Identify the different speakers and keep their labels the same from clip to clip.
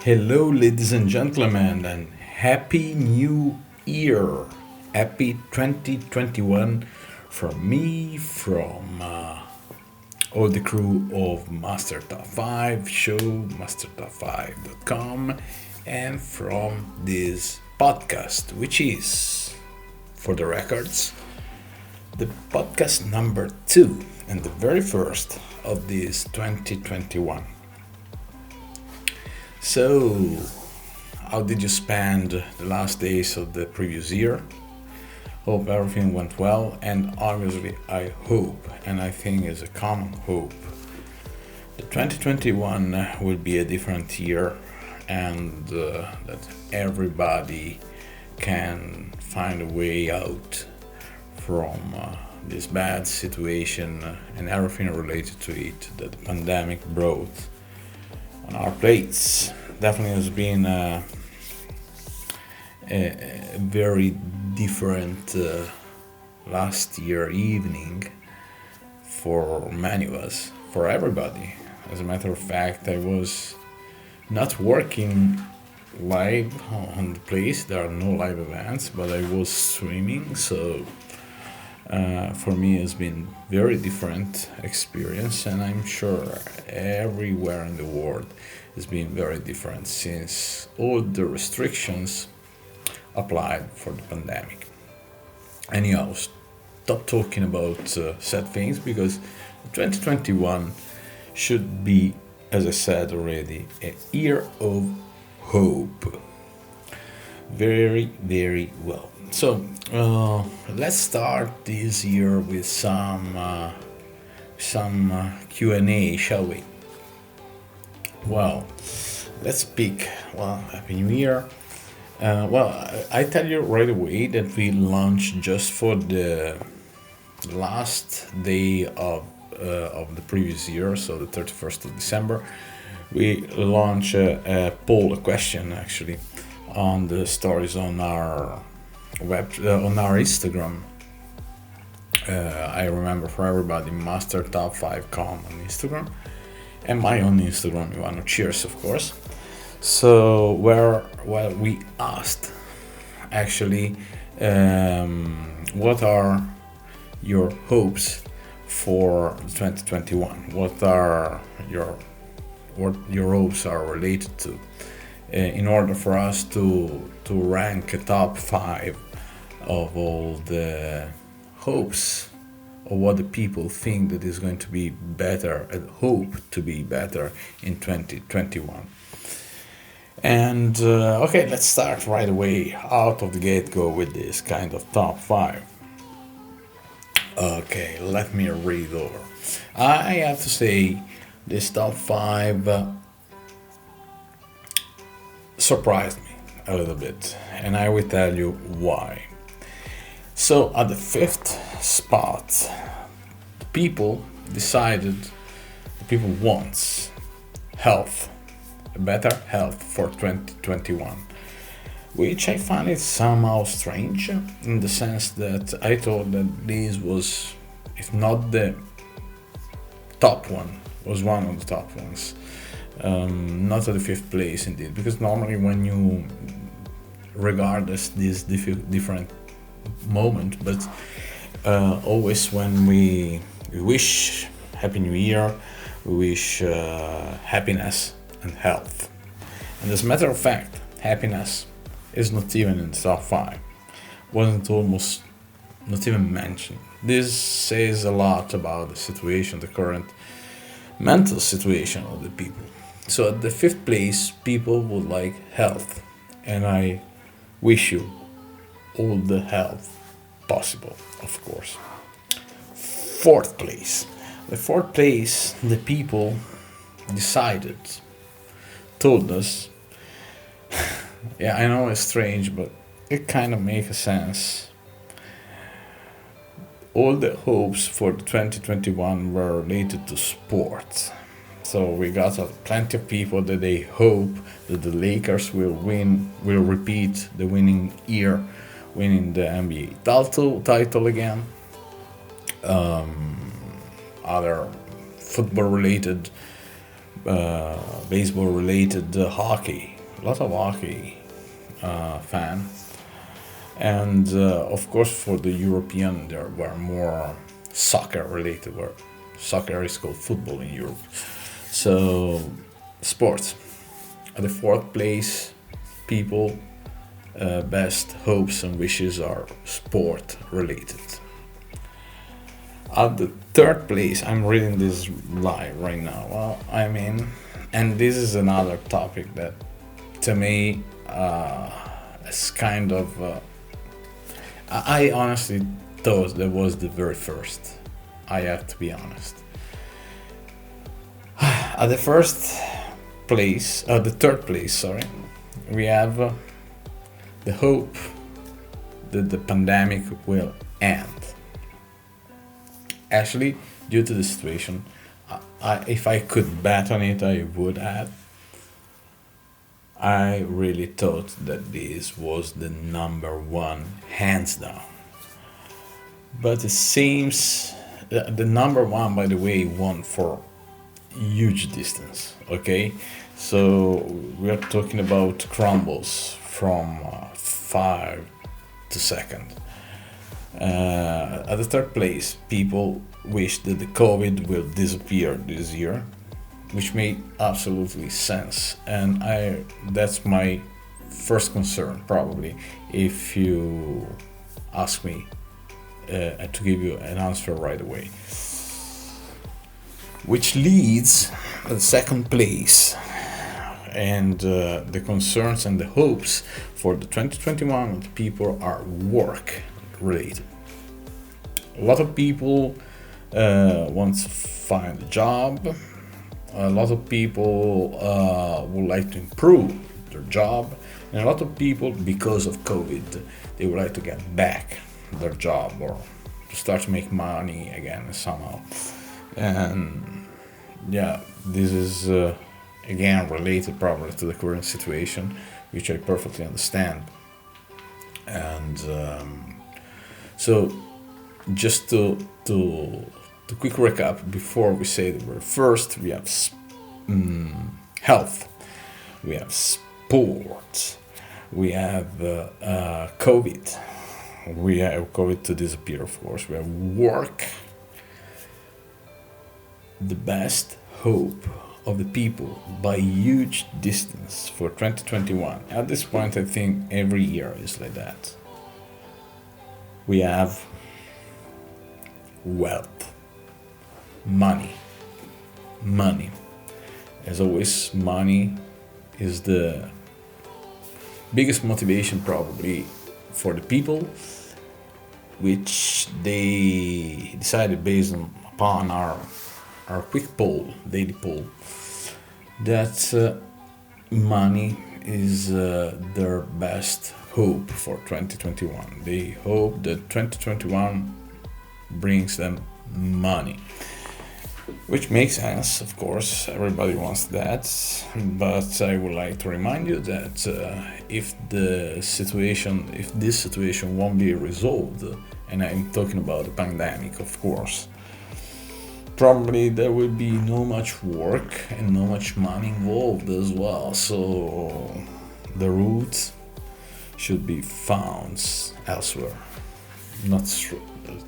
Speaker 1: Hello, ladies and gentlemen, and Happy New Year! Happy 2021 from me, from all the crew of Master Top 5 show, mastertop5.com, and from this podcast, which is, for the records, the podcast number 2 and the very first of this 2021. So, how did you spend the last days of the previous year? Hope everything went well, and obviously I hope, and I think it's a common hope, the 2021 will be a different year, and that everybody can find a way out from this bad situation and everything related to it that the pandemic brought on our plates. Definitely has been a very different last year evening for many of us, for everybody. As a matter of fact, I was not working live on the place. There are no live events, but I was streaming, so for me it's been very different experience, and I'm sure everywhere in the world has been very different since all the restrictions applied for the pandemic. Anyhow, stop talking about sad things, because 2021 should be, as I said already, a year of hope. Very, very well. So let's start this year with some Q&A, shall we? Well, let's pick. Well, Happy New Year. I tell you right away that we launched just for the last day of the previous year, so the 31st of December. We launched a poll, a question actually, on the stories on our on our Instagram. I remember for everybody, mastertop5.com on Instagram, and my own Instagram, Ivano. Cheers, of course. So where we asked actually, what are your hopes for 2021? What your hopes are related to? In order for us to rank a top 5 of all the hopes of what the people think that is going to be better and hope to be better in 2021. And okay, let's start right away out of the get-go with this kind of top 5. Okay, let me read over. I have to say this top 5 surprised me a little bit, and I will tell you why. So at the 5th spot, the people wants health, a better health for 2021, which I find it somehow strange, in the sense that I thought that this was, if not the top one, was one of the top ones. Not at the 5th place indeed, because normally when you regard as this different moment, but always when we wish Happy New Year, we wish happiness and health. And as a matter of fact, happiness is not even in the top 5. Wasn't almost not even mentioned. This says a lot about the situation, the current mental situation of the people. So at the 5th place, people would like health, and I wish you all the health possible, of course. 4th place. The 4th place, the people told us, yeah, I know it's strange, but it kind of makes sense. All the hopes for 2021 were related to sports. So we got plenty of people that they hope that the Lakers will repeat the winning year, winning the NBA title again. Other football related, baseball related, hockey a lot of hockey fan, and of course for the European there were more soccer related, where soccer is called football in Europe. So sports. At the fourth place, people best hopes and wishes are sport related. At the third place, I'm reading this live right now. Well, I mean, and this is another topic that to me is kind of I honestly thought that was the very first. I have to be honest. At the third place, sorry, we have the hope that the pandemic will end. Actually, due to the situation, if I could bet on it, I would add. I really thought that this was the number one, hands down. But it seems the number one, by the way, won for huge distance. Okay, so we are talking about crumbles from 5 to second. At the third place, people wish that the COVID will disappear this year, which made absolutely sense, and that's my first concern probably if you ask me to give you an answer right away. Which leads at the second place, and the concerns and the hopes for the 2021 people are work related. A lot of people want to find a job. A lot of people would like to improve their job, and a lot of people, because of COVID, they would like to get back their job or to start to make money again somehow. And yeah, this is again related probably to the current situation, which I perfectly understand. And so just to quick recap before we say the word. First, we have health, we have sports, we have COVID, we have COVID to disappear, of course, we have work. The best hope of the people by huge distance for 2021. At this point, I think every year is like that. We have wealth, money. As always, money is the biggest motivation probably for the people, which they decided based upon our quick poll, daily poll, that money is their best hope for 2021. They hope that 2021 brings them money, which makes sense, of course. Everybody wants that, but I would like to remind you that if this situation won't be resolved, and I'm talking about the pandemic, of course, probably there will be no much work and no much money involved as well. So the root should be found elsewhere. Not true.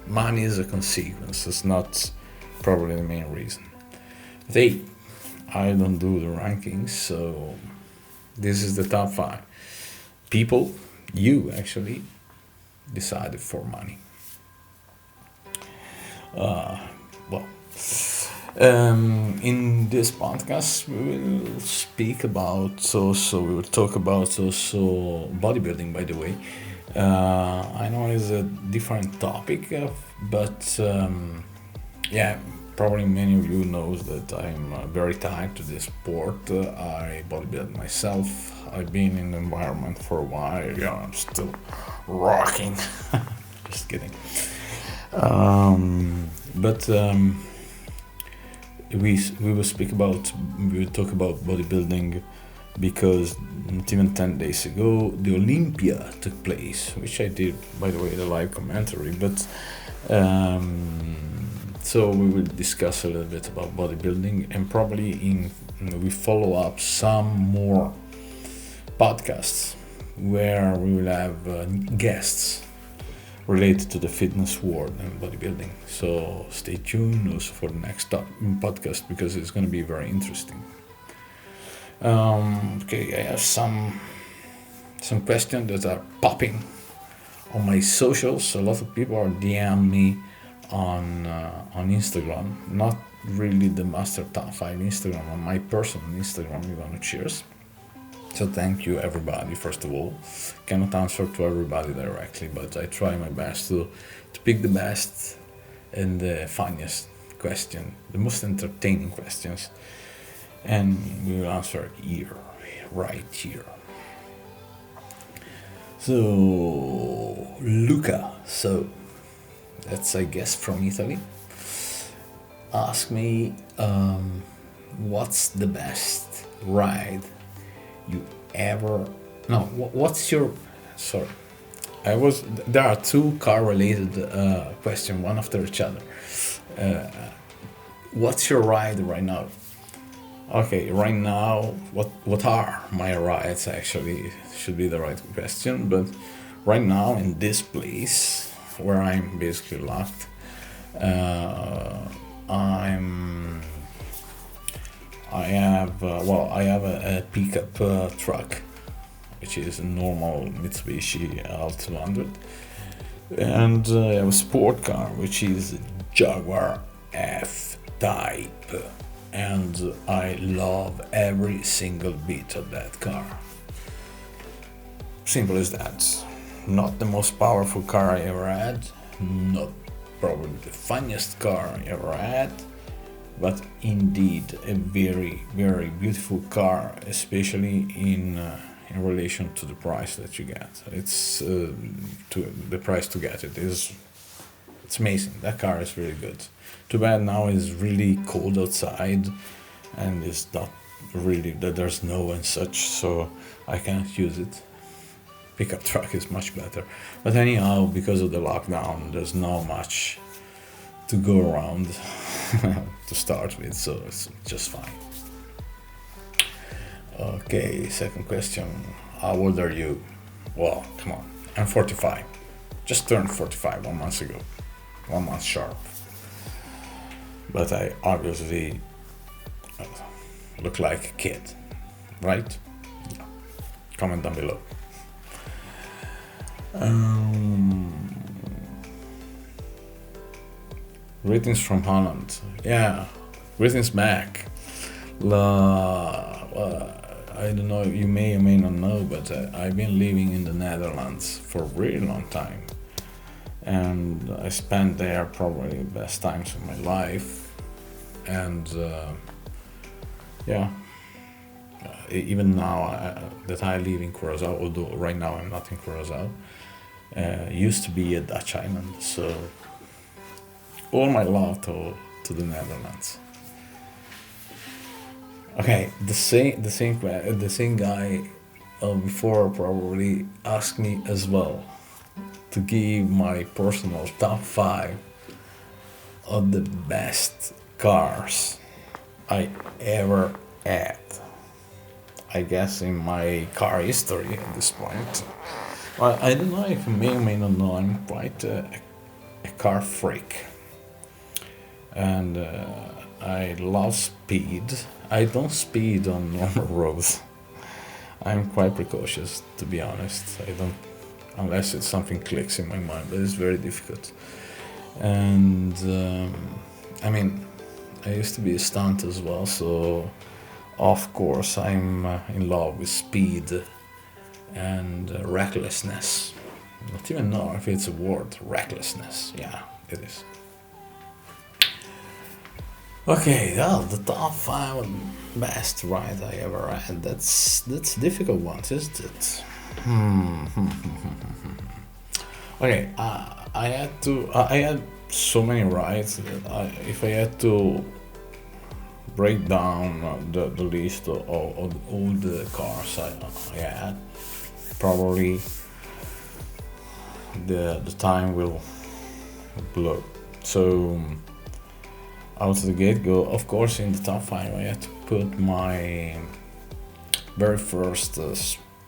Speaker 1: Money is a consequence. It's not probably the main reason. I don't do the rankings, so this is the top 5. People, you actually decided for money. In this podcast, we will speak about we will talk about bodybuilding, by the way. I know it's a different topic, but yeah, probably many of you knows that I'm very tied to this sport. I bodybuild myself. I've been in the environment for a while. Yeah, I'm still rocking. Just kidding. But we will talk about bodybuilding because not even 10 days ago the Olympia took place, which I did, by the way, the live commentary. But so we will discuss a little bit about bodybuilding, and probably we follow up some more podcasts where we will have guests related to the fitness world and bodybuilding. So stay tuned also for the next podcast, because it's going to be very interesting. Okay, I have some questions that are popping on my socials. A lot of people are DM me on Instagram, not really the Master Top 5 Instagram, on my personal Instagram, Ivano Cheers. So thank you everybody, first of all. Cannot answer to everybody directly, but I try my best to pick the best and the funniest question, the most entertaining questions, and we will answer here, right here. So Luca, so that's I guess from Italy, ask me what's the best ride you ever, no, what's your, sorry, there are two car related questions, one after each other. What's your ride right now? Okay, right now, what are my rides actually should be the right question, but right now in this place where I'm basically locked, I have a pickup truck, which is a normal Mitsubishi L200, and I have a sport car, which is a Jaguar F-Type, and I love every single bit of that car. Simple as that. Not the most powerful car I ever had, not probably the funniest car I ever had, but indeed a very, very beautiful car, especially in relation to the price that you get. It's to the price to get it is, it's amazing. That car is really good. Too bad now it's really cold outside, and it's not really that there's snow and such, so I can't use it. Pickup truck is much better. But anyhow, because of the lockdown, there's not much to go around to start with, so it's just fine. Okay, second question. How old are you? Well, come on, I'm 45. Just turned 45 1 month ago. 1 month sharp. But I obviously look like a kid, right? Yeah. Comment down below. Greetings from Holland. Yeah, greetings back. I don't know, you may or may not know, but I've been living in the Netherlands for a really long time. And I spent there probably the best times of my life. And even now that I live in Curaçao, although right now I'm not in Curaçao, used to be a Dutch island, so all my love to the Netherlands. Okay, the same guy before probably asked me as well to give my personal top 5 of the best cars I ever had. I guess in my car history at this point. Well, I don't know if you may or may not know, I'm quite a car freak. And I love speed. I don't speed on normal roads. I'm quite precautious, to be honest. I don't, unless it's something clicks in my mind, but it's very difficult. And I mean, I used to be a stunt as well, so of course I'm in love with speed and recklessness. Not even know if it's a word, recklessness. Yeah, it is. Okay, well, the top 5 best ride I ever had. That's a difficult one, isn't it? Okay, I had so many rides that if I had to break down the list of all the cars I had, probably the time will blow. So out of the get-go, of course, in the top 5 I had to put my very first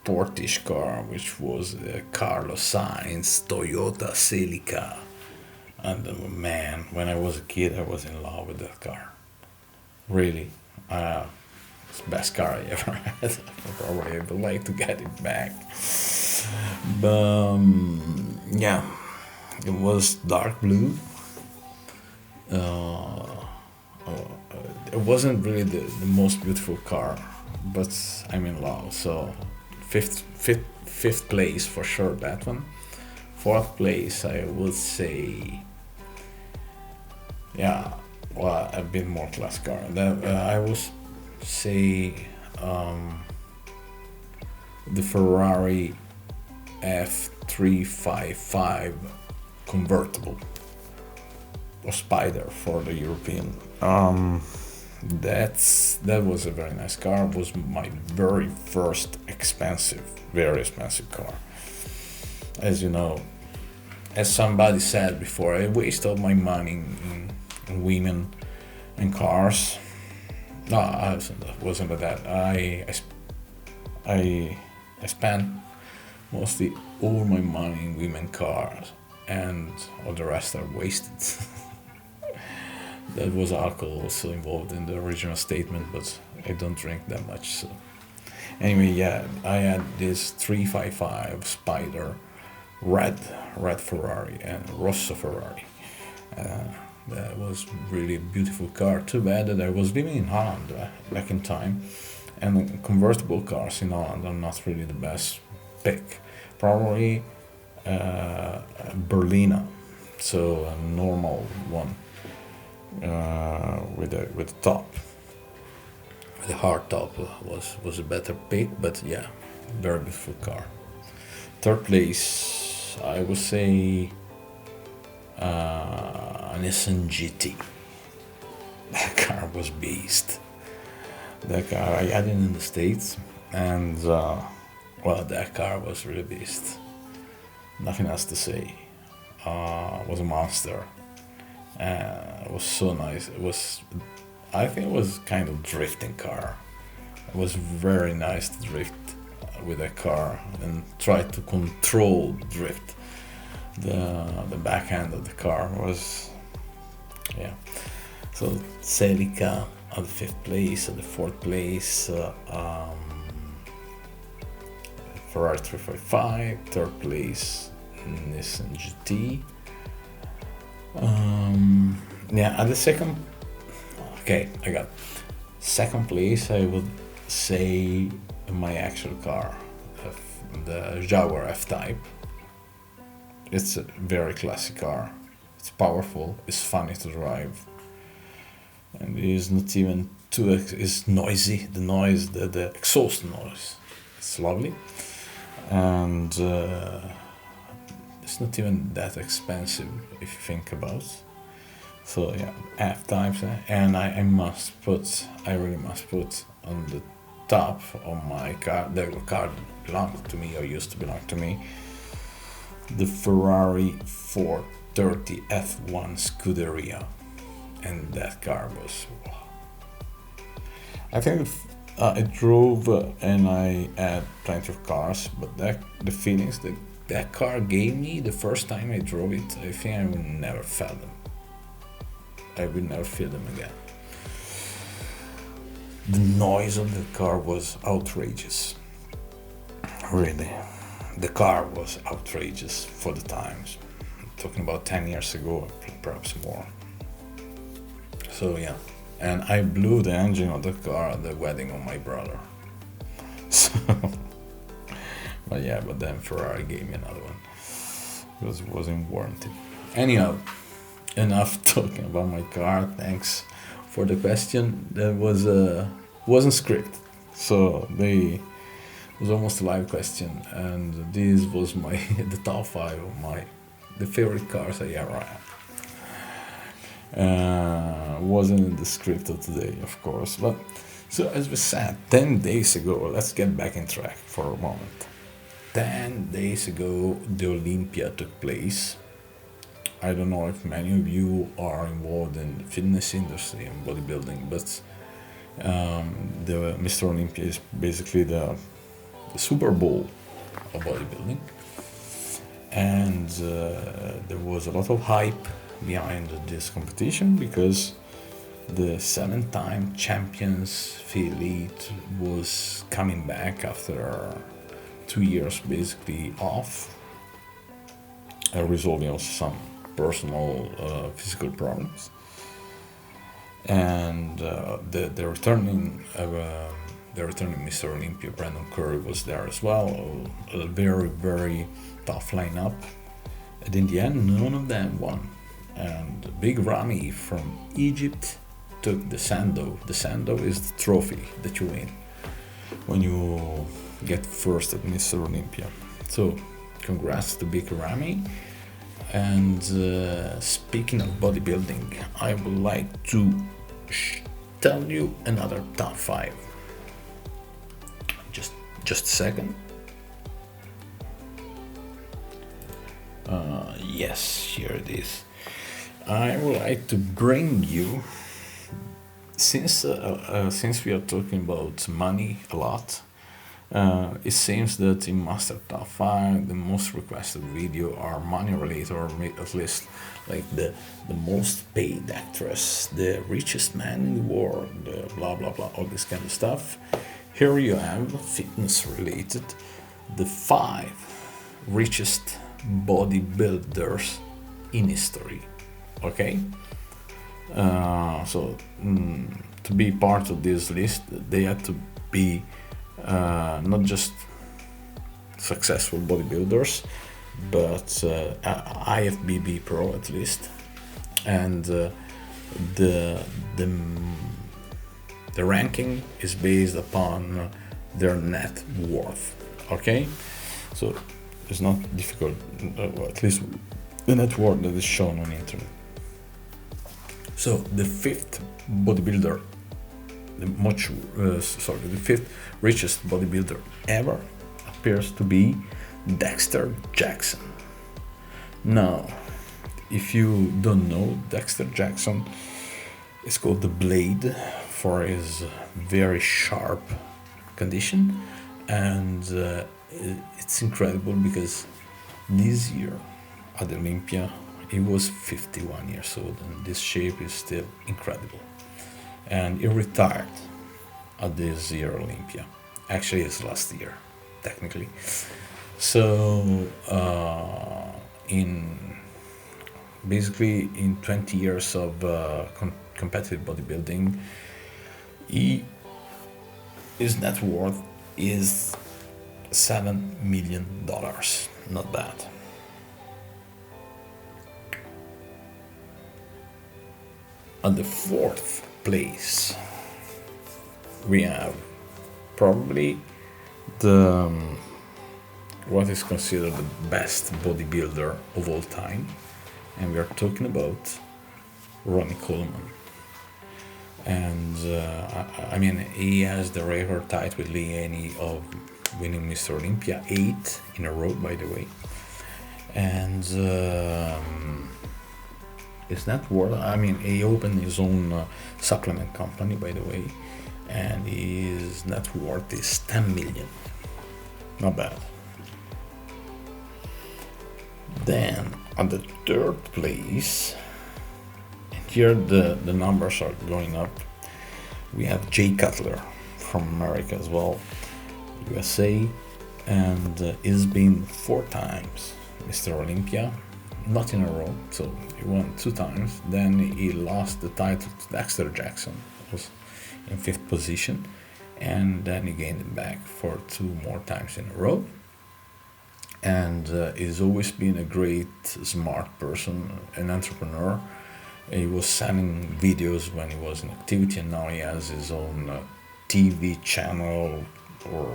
Speaker 1: sportish car, which was the Carlos Sainz Toyota Celica. And man, when I was a kid, I was in love with that car. Really, it's the best car I ever had. Probably I would like to get it back. But yeah, it was dark blue. It wasn't really the most beautiful car, but I'm in love. So fifth place for sure, that one. Fourth place, I would say, yeah, well, a bit more class car. I would say the Ferrari F355 convertible or Spider for the European. That was a very nice car. It was my very first very expensive car. As you know, as somebody said before, I wasted my money in women and cars. No, I wasn't about that. I spent mostly all my money in women cars, and all the rest are wasted. That was alcohol also involved in the original statement, but I don't drink that much. So anyway, yeah, I had this 355 Spider, red Ferrari and Rosso Ferrari. That was really a beautiful car. Too bad that I was living in Holland back in time, and convertible cars in Holland are not really the best pick. Probably Berlina, so a normal one. With the top, the hard top was a better pick, but yeah, very beautiful car. Third place, I would say an Nissan GT. That car was beast. That car I had it in the States, and well, that car was really beast. Nothing else to say. It was a monster. It was so nice. I think it was kind of drifting car. It was very nice to drift with that car and try to control the drift. The back end of the car was, yeah. So Celica at the fifth place. At the fourth place, Ferrari 355. Third place, Nissan GT. Yeah, at the second, okay, I got second place. I would say my actual car, the Jaguar F-Type. It's a very classic car. It's powerful. It's funny to drive, and it is not even too. It's noisy. The noise, the exhaust noise, it's lovely, and it's not even that expensive if you think about it. So yeah, F-types, and I really must put on the top of my car, the car belonged to me or used to belong to me, the Ferrari 430 F1 Scuderia, and that car was, wow. I think I drove and I had plenty of cars, but the feelings that car gave me the first time I drove it, I think I will never feel them. I will never feel them again. The noise of the car was outrageous. Really. The car was outrageous for the times. I'm talking about 10 years ago, perhaps more. So yeah. And I blew the engine of the car at the wedding of my brother. So, but then Ferrari gave me another one. Because it wasn't warranted. Anyhow, enough talking about my car. Thanks for the question. That wasn't scripted, so it was almost a live question, and this was the top 5 of the favorite cars I ever had. Wasn't in the script of today, of course, but so as we said 10 days ago, let's get back in track for a moment. 10 days ago, the Olympia took place. I don't know if many of you are involved in the fitness industry and bodybuilding, but the Mr. Olympia is basically the the Super Bowl of bodybuilding, and there was a lot of hype behind this competition because the 7-time champions elite was coming back after 2 years basically off, resolving also some personal physical problems, and the returning Mr. Olympia, Brandon Curry, was there as well. A very, very tough lineup, and in the end none of them won, and Big Ramy from Egypt took the Sando. The Sando is the trophy that you win when you get first at Mr. Olympia. So congrats to Big Ramy. And speaking of bodybuilding, I would like to tell you another top 5. Just a second. Yes, here it is. I would like to bring you, since we are talking about money a lot, it seems that in Master Top 5 the most requested video are money related, or at least like the most paid actress, the richest man in the world, blah blah blah, all this kind of stuff. Here you have fitness related, the 5 richest bodybuilders in history. Okay, so to be part of this list, they had to be not just successful bodybuilders, but IFBB pro at least, and the ranking is based upon their net worth. Okay, so it's not difficult, at least the net worth that is shown on the internet. So the 5th bodybuilder, the 5th richest bodybuilder ever appears to be Dexter Jackson. Now, if you don't know, Dexter Jackson is called the Blade for his very sharp condition, and it's incredible because this year at Olympia he was 51 years old, and this shape is still incredible. And he retired at this year Olympia. Actually, it's last year, technically. So in 20 years of competitive bodybuilding, his net worth is $7 million. Not bad. At the 4th place, we have probably what is considered the best bodybuilder of all time, and we are talking about Ronnie Coleman. And I mean, he has the record tied with Lee Haney of winning Mr. Olympia 8 in a row, by the way. And his net worth, I mean, he opened his own supplement company, by the way, and his net worth is 10 million. Not bad. Then on the 3rd place, and here the numbers are going up, we have Jay Cutler from America as well, USA, and he's been 4 times Mr. Olympia, not in a row, so he won 2 times. Then he lost the title to Dexter Jackson, was in 5th position, and then he gained it back for 2 more times in a row. And he's always been a great, smart person, an entrepreneur. He was selling videos when he was in activity, and now he has his own TV channel or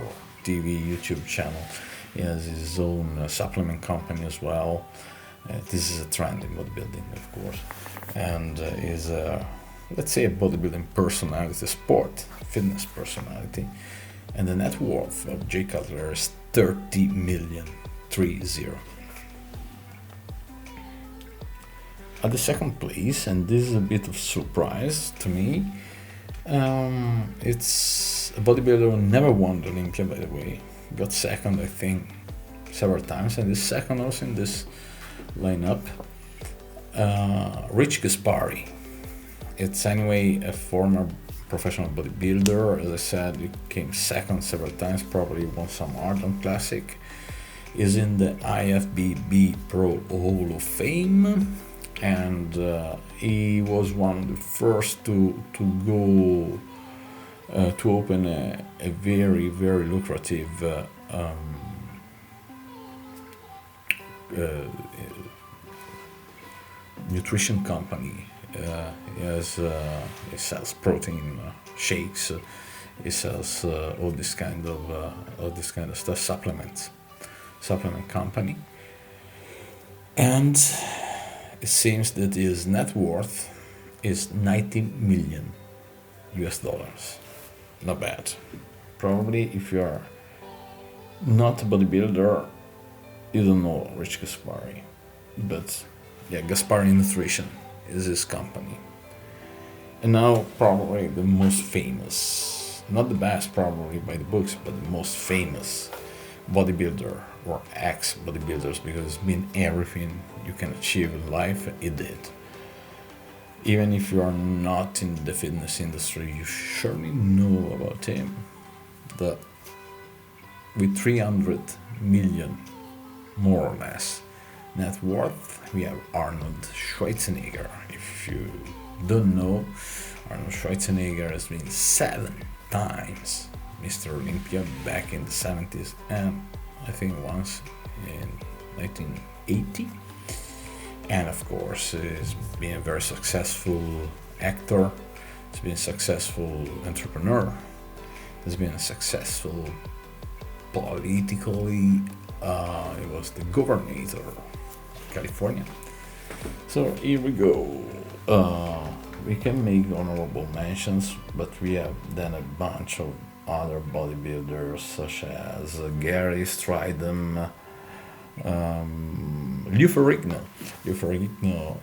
Speaker 1: TV YouTube channel. He has his own supplement company as well. This is a trend in bodybuilding, of course, and is let's say a bodybuilding personality, sport, fitness personality. And the net worth of Jay Cutler is 30 million. 30. At the 2nd place, and this is a bit of surprise to me, it's a bodybuilder who never won the Olympia, by the way, got second, I think, several times, and is second also in this lineup. Rich Gaspari. It's anyway a former professional bodybuilder. As I said, he came second several times, probably won some Ardent Classic. Is in the IFBB Pro Hall of Fame, and he was one of the first to go to open a very, very lucrative nutrition company. He sells protein shakes. He sells all this kind of stuff, supplement company, and it seems that his net worth is 90 million US dollars. Not bad. Probably if you are not a bodybuilder, you don't know Rich Gaspari, but yeah, Gaspari Nutrition is his company. And now probably the most famous, not the best probably by the books, but the most famous bodybuilder or ex-bodybuilders, because it's been everything you can achieve in life, he did. Even if you are not in the fitness industry, you surely know about him. With 300 million, more or less, net worth, we have Arnold Schwarzenegger. If you don't know, Arnold Schwarzenegger has been 7 times Mr. Olympia back in the 70s, and I think once in 1980. And of course, he's been a very successful actor, he's been a successful entrepreneur, he's been a successful politically, he was the governor of California. So here we go. We can make honorable mentions, but we have then a bunch of other bodybuilders such as Gary Stridham, Lou Ferrigno. Lou Ferrigno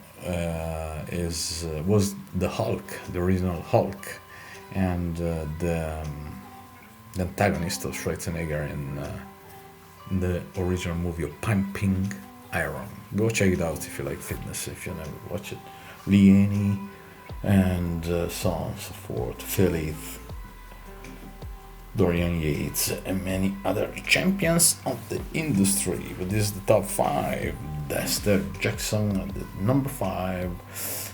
Speaker 1: was the Hulk, the original Hulk, and the antagonist of Schwarzenegger in the original movie of Pumping Iron. Go check it out if you like fitness, if you never watch it. Lieni and so on and so forth. Philip, Dorian Yates, and many other champions of the industry. But this is the top 5. Dexter Jackson at the number 5.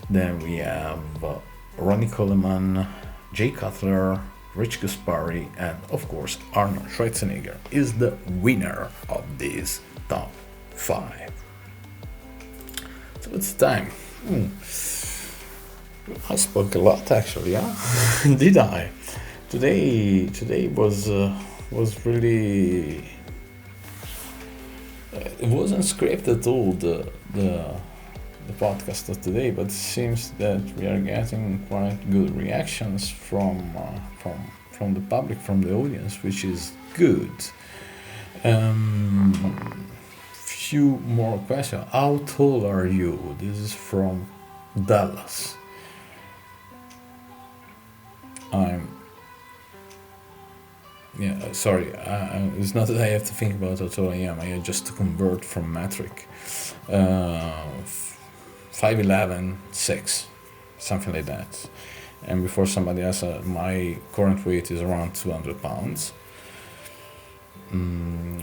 Speaker 1: Then we have Ronnie Coleman, Jay Cutler, Rich Gaspari, and of course Arnold Schwarzenegger is the winner of this top 5. So it's time. I spoke a lot actually, yeah? Did I? Today was really, it wasn't scripted at all, the podcast of today, but it seems that we are getting quite good reactions from the public, from the audience, which is good. Few more questions. How tall are you? This is from Dallas. It's not that I have to think about how tall I am. I just to convert from metric. 5'11", 6, something like that. And before somebody else, my current weight is around 200 pounds.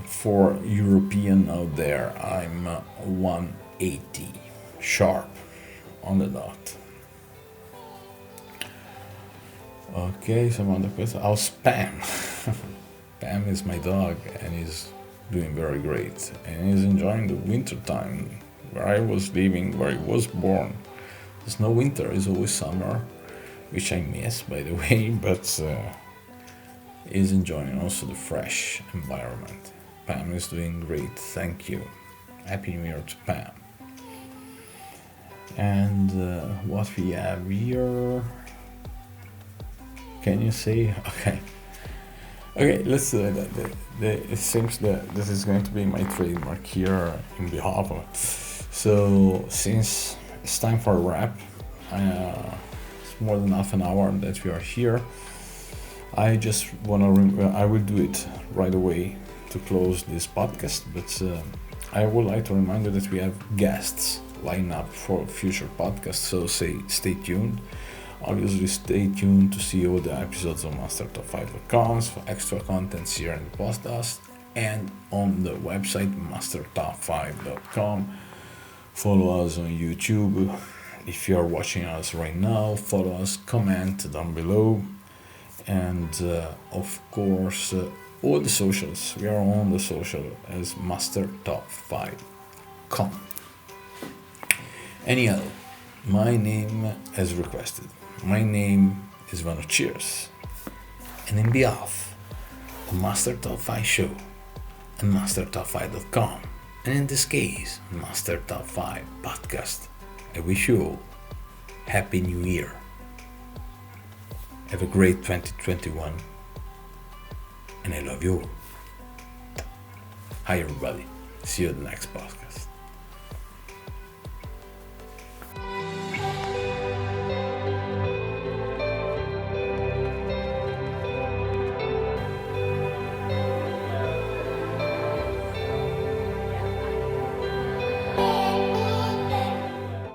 Speaker 1: For European out there, I'm 180 sharp on the dot. Okay, some other questions. How's Pam? Pam is my dog, and he's doing very great, and he's enjoying the winter time where I was living, where he was born. There's no winter, it's always summer, which I miss, by the way, but he's enjoying also the fresh environment. Pam is doing great, thank you. Happy New Year to Pam. And what we have here, can you say? Okay, let's do it. It seems that this is going to be my trademark here in behalf of. So since it's time for a wrap, it's more than half an hour that we are here. I just want to, I will do it right away to close this podcast, but I would like to remind you that we have guests lined up for future podcasts, so stay tuned. Obviously, stay tuned to see all the episodes on mastertop5.com for extra contents here in the podcast and on the website mastertop5.com. Follow us on YouTube. If you are watching us right now, follow us, comment down below, and of course, all the socials. We are on the social as mastertop5.com. Anyhow, my name as requested. My name is Ivano. Cheers. And in behalf of Master Top 5 Show and mastertop5.com, and in this case, Master Top 5 Podcast, I wish you all Happy New Year. Have a great 2021, and I love you all. Hi everybody. See you at the next podcast.